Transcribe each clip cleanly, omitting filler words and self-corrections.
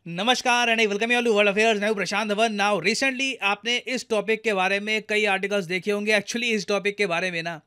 नमस्कार and welcome you all to world affairs. मैं हूं प्रशांत धवन। नाउ रिसेंटली आपने इस टॉपिक के बारे में कई आर्टिकल्स देखे होंगे। एक्चुअली इस टॉपिक के बारे में ना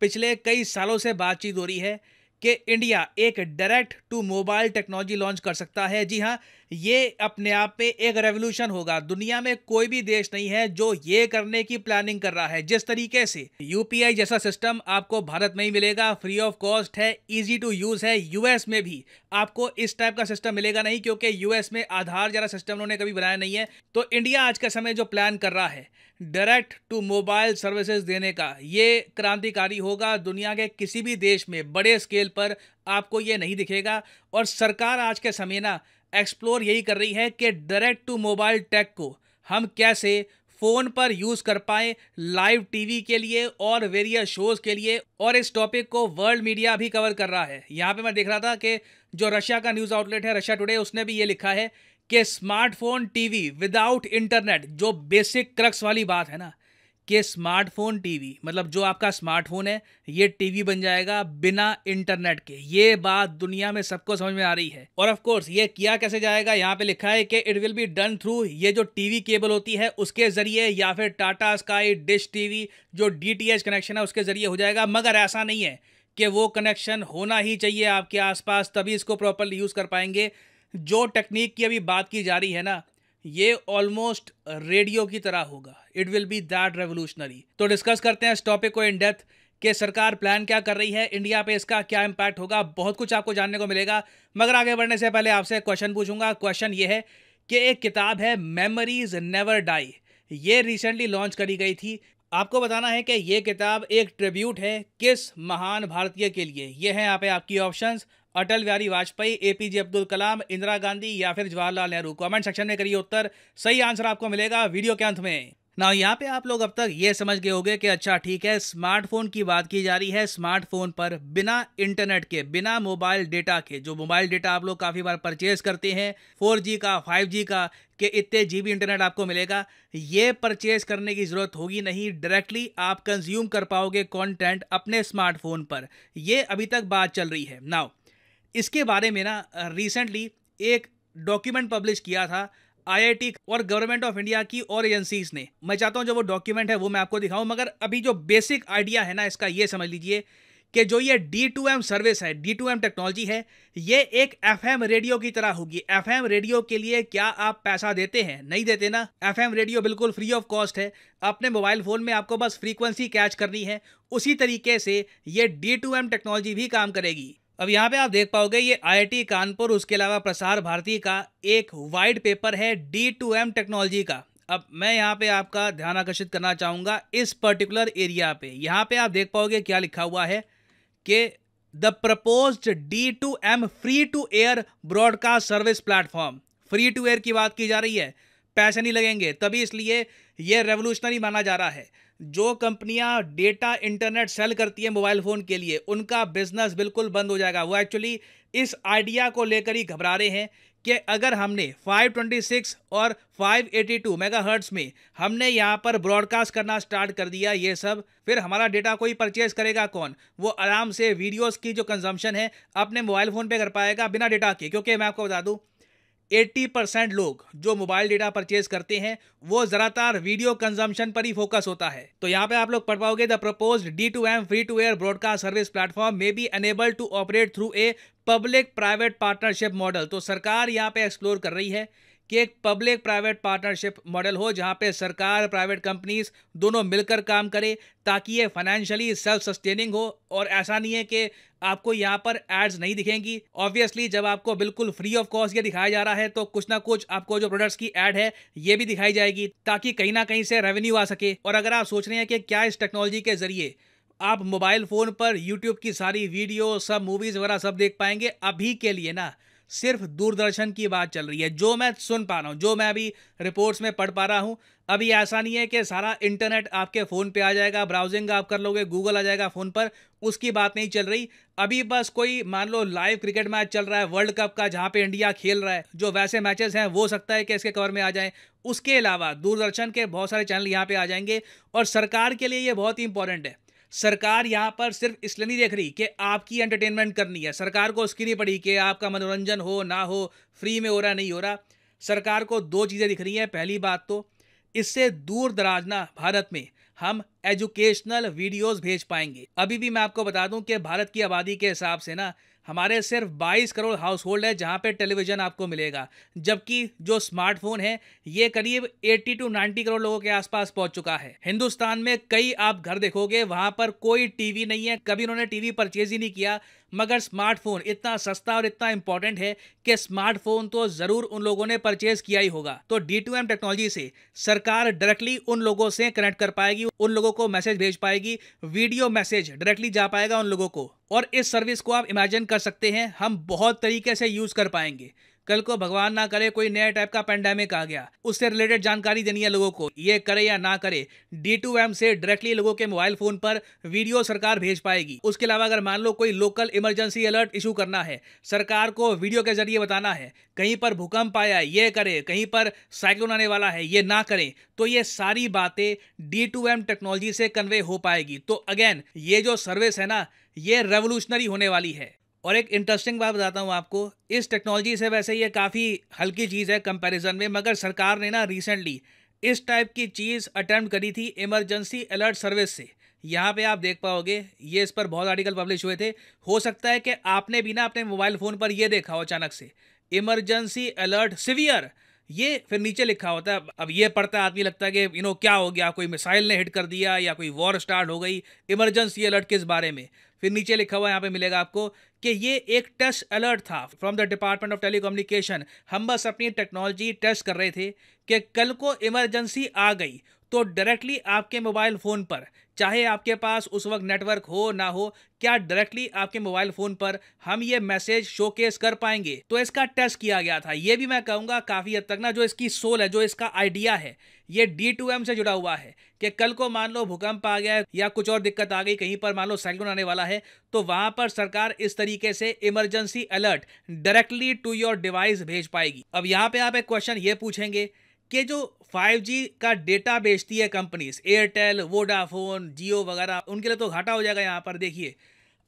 पिछले कई सालों से बातचीत हो रही है कि इंडिया एक direct to mobile technology launch कर सकता है। जी हाँ, ये अपने आप में एक रेवोल्यूशन होगा। दुनिया में कोई भी देश नहीं है जो ये करने की प्लानिंग कर रहा है। जिस तरीके से यूपीआई जैसा सिस्टम आपको भारत में ही मिलेगा, फ्री ऑफ कॉस्ट है, इजी टू यूज है। यूएस में भी आपको इस टाइप का सिस्टम मिलेगा नहीं, क्योंकि यूएस में आधार जरा सिस्टम उन्होंने कभी बनाया नहीं है। तो इंडिया आज के समय जो प्लान कर रहा है डायरेक्ट टू मोबाइल सर्विसेज देने का, ये क्रांतिकारी होगा। दुनिया के किसी भी देश में बड़े स्केल पर आपको ये नहीं दिखेगा। और सरकार आज के समय ना एक्सप्लोर यही कर रही है कि डायरेक्ट टू मोबाइल टेक को हम कैसे फोन पर यूज कर पाए, लाइव टीवी के लिए और वेरियस शोज के लिए। और इस टॉपिक को वर्ल्ड मीडिया भी कवर कर रहा है। यहाँ पे मैं देख रहा था कि जो रशिया का न्यूज आउटलेट है रशिया टुडे, उसने भी ये लिखा है कि स्मार्टफोन टीवी विदाउट इंटरनेट, जो बेसिक क्रक्स वाली बात है ना कि स्मार्टफोन टीवी मतलब जो आपका स्मार्टफोन है ये टीवी बन जाएगा बिना इंटरनेट के। ये बात दुनिया में सबको समझ में आ रही है। और ऑफ कोर्स ये किया कैसे जाएगा, यहाँ पे लिखा है कि it will be done through ये जो टीवी केबल होती है उसके जरिए, या फिर टाटा स्काई डिश टीवी जो डीटीएच कनेक्शन है उसके जरिए हो जाएगा। मगर ऐसा नहीं है कि वो कनेक्शन होना ही चाहिए आपके आसपास तभी इसको प्रॉपरली यूज कर पाएंगे। जो टेक्निक की अभी बात की जा रही है ना, ये ऑलमोस्ट रेडियो की तरह होगा। It will be that revolutionary. तो डिस्कस करते हैं इस टॉपिक को इन डेप्थ कि सरकार प्लान क्या कर रही है, इंडिया पे इसका क्या इंपैक्ट होगा। बहुत कुछ आपको जानने को मिलेगा। मगर आगे बढ़ने से पहले आपसे क्वेश्चन पूछूंगा। क्वेश्चन ये है कि एक किताब है मेमोरीज नेवर डाई, ये रिसेंटली लॉन्च करी गई थी। आपको बताना है कि ये किताब एक ट्रिब्यूट है किस महान भारतीय के लिए। ये है यहाँ पे आपकी ऑप्शंस: अटल बिहारी वाजपेयी, एपीजे अब्दुल कलाम, इंदिरा गांधी या फिर जवाहरलाल नेहरू। कमेंट सेक्शन में करिए उत्तर। सही आंसर आपको मिलेगा वीडियो के अंत में। ना यहाँ पे आप लोग अब तक ये समझ गए होंगे कि अच्छा ठीक है, स्मार्टफोन की बात की जा रही है। स्मार्टफोन पर बिना इंटरनेट के, बिना मोबाइल डेटा के, जो मोबाइल डेटा आप लोग काफ़ी बार परचेज करते हैं 4G का, 5G का, कि इतने जीबी इंटरनेट आपको मिलेगा, ये परचेज करने की ज़रूरत होगी नहीं। डायरेक्टली आप कंज्यूम कर पाओगे कंटेंट अपने स्मार्टफोन पर। ये अभी तक बात चल रही है। नाउ इसके बारे में ना रिसेंटली एक डॉक्यूमेंट पब्लिश किया था आईआईटी और गवर्नमेंट ऑफ इंडिया की और एजेंसीज ने। मैं चाहता हूं जो वो डॉक्यूमेंट है वो मैं आपको दिखाऊं, मगर अभी जो बेसिक आइडिया है ना इसका, ये समझ लीजिए कि जो ये D2M सर्विस है, D2M टेक्नोलॉजी है, ये एक FM रेडियो की तरह होगी। FM रेडियो के लिए क्या आप पैसा देते हैं? नहीं देते ना। FM रेडियो बिल्कुल फ्री ऑफ कॉस्ट है। अपने मोबाइल फोन में आपको बस फ्रीक्वेंसी कैच करनी है। उसी तरीके से ये D2M टेक्नोलॉजी भी काम करेगी। अब यहाँ पे आप देख पाओगे ये आईआईटी कानपुर, उसके अलावा प्रसार भारती का एक वाइट पेपर है D2M टेक्नोलॉजी का। अब मैं यहाँ पे आपका ध्यान आकर्षित करना चाहूँगा इस पर्टिकुलर एरिया पे। यहाँ पे आप देख पाओगे क्या लिखा हुआ है कि the proposed D2M free to air broadcast service platform. Free to air की बात की जा रही है, पैसे नहीं लगेंगे, तभी इसलिए ये रेवोल्यूशनरी माना जा रहा है। जो कंपनियां डेटा इंटरनेट सेल करती है मोबाइल फोन के लिए, उनका बिजनेस बिल्कुल बंद हो जाएगा। वो एक्चुअली इस आइडिया को लेकर ही घबरा रहे हैं कि अगर हमने 526 और 582 मेगाहर्ट्ज में हमने यहाँ पर ब्रॉडकास्ट करना स्टार्ट कर दिया ये सब, फिर हमारा डेटा कोई परचेज करेगा कौन? वो आराम से वीडियोस की जो कंजम्पशन है अपने मोबाइल फोन पे कर पाएगा बिना डेटा के। क्योंकि मैं आपको बता दूं 80% लोग जो मोबाइल डेटा परचेज करते हैं वो ज़्यादातर वीडियो कंजम्पशन पर ही फोकस होता है। तो यहाँ पे आप लोग पढ़ पाओगे the proposed D2M free to air broadcast service platform may be enable to operate through a public private partnership model. तो सरकार यहाँ पे एक्सप्लोर कर रही है कि एक पब्लिक प्राइवेट पार्टनरशिप मॉडल हो जहाँ पे सरकार, प्राइवेट कंपनीज दोनों मिलकर काम करे, ताकि ये फाइनेंशियली सेल्फ सस्टेनिंग हो। और ऐसा नहीं है कि आपको यहाँ पर एड्स नहीं दिखेंगी। ऑब्वियसली जब आपको बिल्कुल फ्री ऑफ कॉस्ट ये दिखाया जा रहा है तो कुछ ना कुछ आपको जो प्रोडक्ट्स की एड है ये भी दिखाई जाएगी, ताकि कहीं ना कहीं से रेवेन्यू आ सके। और अगर आप सोच रहे हैं कि क्या इस टेक्नोलॉजी के जरिए आप मोबाइल फोन पर यूट्यूब की सारी वीडियो, सब मूवीज वगैरह सब देख पाएंगे, अभी के लिए ना सिर्फ दूरदर्शन की बात चल रही है। जो मैं सुन पा रहा हूँ, जो मैं अभी रिपोर्ट्स में पढ़ पा रहा हूँ, अभी ऐसा नहीं है कि सारा इंटरनेट आपके फ़ोन पे आ जाएगा, ब्राउजिंग आप कर लोगे, गूगल आ जाएगा फ़ोन पर, उसकी बात नहीं चल रही। अभी बस कोई मान लो लाइव क्रिकेट मैच चल रहा है वर्ल्ड कप का, जहाँ पे इंडिया खेल रहा है, जो वैसे मैचेस हैं वो सकता है कि इसके कवर में आ जाएं। उसके अलावा दूरदर्शन के बहुत सारे चैनल यहाँ पे आ जाएंगे। और सरकार के लिए ये बहुत ही इंपॉर्टेंट है। सरकार यहाँ पर सिर्फ इसलिए नहीं देख रही कि आपकी एंटरटेनमेंट करनी है, सरकार को उसकी नहीं पड़ी कि आपका मनोरंजन हो ना हो, फ्री में हो रहा नहीं हो रहा। सरकार को दो चीज़ें दिख रही हैं। पहली बात तो इससे दूर दराज ना भारत में हम एजुकेशनल वीडियोस भेज पाएंगे। अभी भी मैं आपको बता दूं कि भारत की आबादी के हिसाब से ना हमारे सिर्फ 22 करोड़ हाउस होल्ड है जहां पे टेलीविजन आपको मिलेगा, जबकि जो स्मार्टफोन है ये करीब 80 टू 90 करोड़ लोगों के आसपास पहुंच चुका है। हिंदुस्तान में कई आप घर देखोगे वहां पर कोई टीवी नहीं है, कभी उन्होंने टीवी परचेज ही नहीं किया, मगर स्मार्टफोन इतना सस्ता और इतना इंपॉर्टेंट है कि स्मार्टफोन तो जरूर उन लोगों ने परचेज किया ही होगा। तो D2M टेक्नोलॉजी से सरकार डायरेक्टली उन लोगों से कनेक्ट कर पाएगी, उन लोगों को मैसेज भेज पाएगी, वीडियो मैसेज डायरेक्टली जा पाएगा उन लोगों को। और इस सर्विस को आप इमेजिन कर सकते हैं हम बहुत तरीके से यूज कर पाएंगे। कल को भगवान ना करे कोई नया टाइप का पेंडेमिक आ गया, उससे रिलेटेड जानकारी देनी है लोगों को, ये करे या ना करे, D2M से डायरेक्टली लोगों के मोबाइल फोन पर वीडियो सरकार भेज पाएगी। उसके अलावा अगर मान लो कोई लोकल इमरजेंसी अलर्ट इशू करना है, सरकार को वीडियो के जरिए बताना है, कहीं पर भूकंप आया ये करे, कहीं पर साइक्लोन आने वाला है ये ना करें, तो ये सारी बातें D2M टेक्नोलॉजी से कन्वे हो पाएगी। तो अगेन ये जो सर्विस है ना ये रेवोल्यूशनरी होने वाली है। और एक इंटरेस्टिंग बात बताता हूँ आपको, इस टेक्नोलॉजी से वैसे ये काफ़ी हल्की चीज़ है कंपैरिजन में, मगर सरकार ने ना रिसेंटली इस टाइप की चीज़ अटेम्प्ट करी थी इमरजेंसी अलर्ट सर्विस से। यहाँ पे आप देख पाओगे ये इस पर बहुत आर्टिकल पब्लिश हुए थे। हो सकता है कि आपने भी ना अपने मोबाइल फ़ोन पर ये देखा हो अचानक से इमरजेंसी अलर्ट सिवियर, ये फिर नीचे लिखा होता है। अब ये पढ़ता है आदमी लगता है कि क्या हो गया, कोई मिसाइल ने हिट कर दिया या कोई वॉर स्टार्ट हो गई, इमरजेंसी अलर्ट किस बारे में। फिर नीचे लिखा हुआ यहाँ पे मिलेगा आपको कि ये एक टेस्ट अलर्ट था from the department of telecommunication. हम बस अपनी टेक्नोलॉजी टेस्ट कर रहे थे कि कल को इमरजेंसी आ गई तो डायरेक्टली आपके मोबाइल फ़ोन पर, चाहे आपके पास उस वक्त नेटवर्क हो ना हो, क्या डायरेक्टली आपके मोबाइल फ़ोन पर हम ये मैसेज शोकेस कर पाएंगे। तो इसका टेस्ट किया गया था। ये भी मैं कहूँगा काफ़ी हद तक ना जो इसकी सोल है, जो इसका आइडिया है, ये D2M से जुड़ा हुआ है कि कल को मान लो भूकंप आ गया या कुछ और दिक्कत आ गई, कहीं पर मान लो साइक्लोन आने वाला है, तो वहां पर सरकार इस तरीके से emergency alert directly to your device भेज पाएगी। अब यहाँ पे आप एक क्वेश्चन ये पूछेंगे कि जो 5G का डेटा बेचती है कंपनीज, एयरटेल, वोडाफोन, जियो वगैरह, उनके लिए तो घाटा हो जाएगा। यहाँ पर देखिए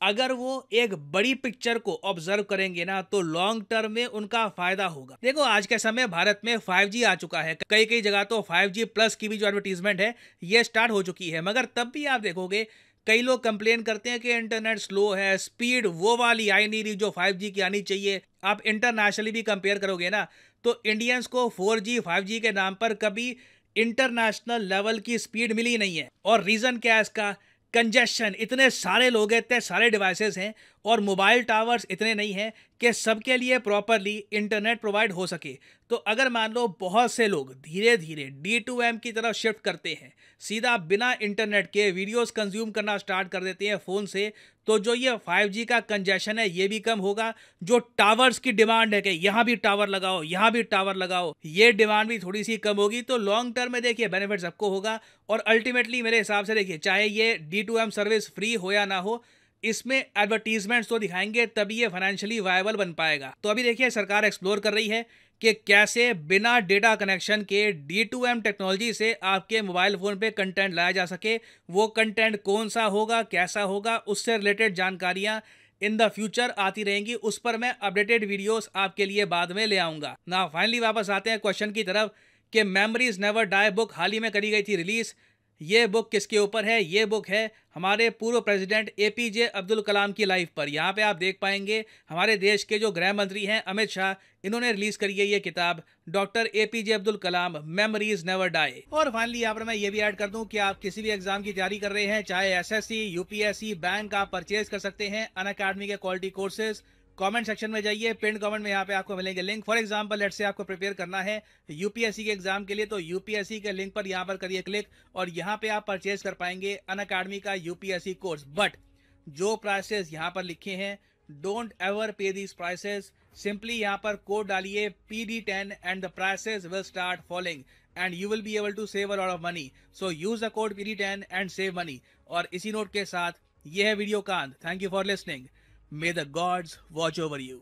अगर वो एक बड़ी पिक्चर को ऑब्जर्व करेंगे ना तो लॉन्ग टर्म में उनका फायदा होगा। देखो आज के समय भारत में 5G आ चुका है, कई कई जगह तो 5G प्लस की भी जो एडवर्टीजमेंट है ये स्टार्ट हो चुकी है, मगर तब भी आप देखोगे कई लोग कंप्लेन करते हैं कि इंटरनेट स्लो है, स्पीड वो वाली आई नहीं रही जो 5G की आनी चाहिए। आप इंटरनेशनली भी कंपेयर करोगे ना तो इंडियंस को 4G 5G के नाम पर कभी इंटरनेशनल लेवल की स्पीड मिली नहीं है। और रीज़न क्या है इसका? कंजेशन, इतने सारे लोग हैं, इतने सारे डिवाइसेस हैं और मोबाइल टावर्स इतने नहीं हैं कि सबके लिए प्रॉपरली इंटरनेट प्रोवाइड हो सके। तो अगर मान लो बहुत से लोग धीरे धीरे D2M की तरफ शिफ्ट करते हैं, सीधा बिना इंटरनेट के वीडियोस कंज्यूम करना स्टार्ट कर देते हैं फ़ोन से, तो जो ये 5G का कंजेशन है ये भी कम होगा। जो टावर्स की डिमांड है कि यहाँ भी टावर लगाओ, यहाँ भी टावर लगाओ, ये डिमांड भी थोड़ी सी कम होगी। तो लॉन्ग टर्म में देखिए बेनिफिट सबको होगा। और अल्टीमेटली मेरे हिसाब से देखिए चाहे ये D2M सर्विस फ्री हो या ना हो, इसमें एडवर्टीजमेंट्स तो दिखाएंगे तभी ये फाइनेंशियली वायबल बन पाएगा। तो अभी देखिए सरकार एक्सप्लोर कर रही है कि कैसे बिना डेटा कनेक्शन के D2M टेक्नोलॉजी से आपके मोबाइल फ़ोन पे कंटेंट लाया जा सके। वो कंटेंट कौन सा होगा, कैसा होगा, उससे रिलेटेड जानकारियाँ इन द फ्यूचर आती रहेंगी। उस पर मैं अपडेटेड वीडियोस आपके लिए बाद में ले आऊँगा ना। फाइनली वापस आते हैं क्वेश्चन की तरफ कि मेमोरीज नेवर डाई बुक हाल ही में करी गई थी रिलीज़। ये बुक किसके ऊपर है? ये बुक है हमारे पूर्व प्रेसिडेंट APJ अब्दुल कलाम की लाइफ पर। यहाँ पे आप देख पाएंगे हमारे देश के जो गृह मंत्री हैं अमित शाह, इन्होंने रिलीज करी है ये किताब, doctor APJ Abdul Kalam memories never die. और फाइनली यहाँ पर मैं ये भी ऐड कर दूं कि आप किसी भी एग्जाम की तैयारी कर रहे हैं, चाहे SSC, UPSC, बैंक, आप परचेज कर सकते हैं अनअकैडमी के क्वालिटी कोर्सेज। कमेंट सेक्शन में जाइए, पिन कमेंट में यहाँ पे आपको मिलेंगे link. For example let's say आपको प्रिपेयर करना है UPSC के एग्जाम के लिए, तो UPSC के लिंक पर यहाँ पर करिए क्लिक और यहाँ पे आप परचेज कर पाएंगे अनअकैडमी का UPSC कोर्स। बट जो प्राइसेस यहाँ पर लिखे हैं, don't ever pay these prices. Simply यहाँ पर कोड डालिए PD10 and the prices will start falling and you will be able to save a lot of money. So use the code PD10 and save money. और इसी note के साथ यह है video का अंत। Thank you for listening. May the gods watch over you.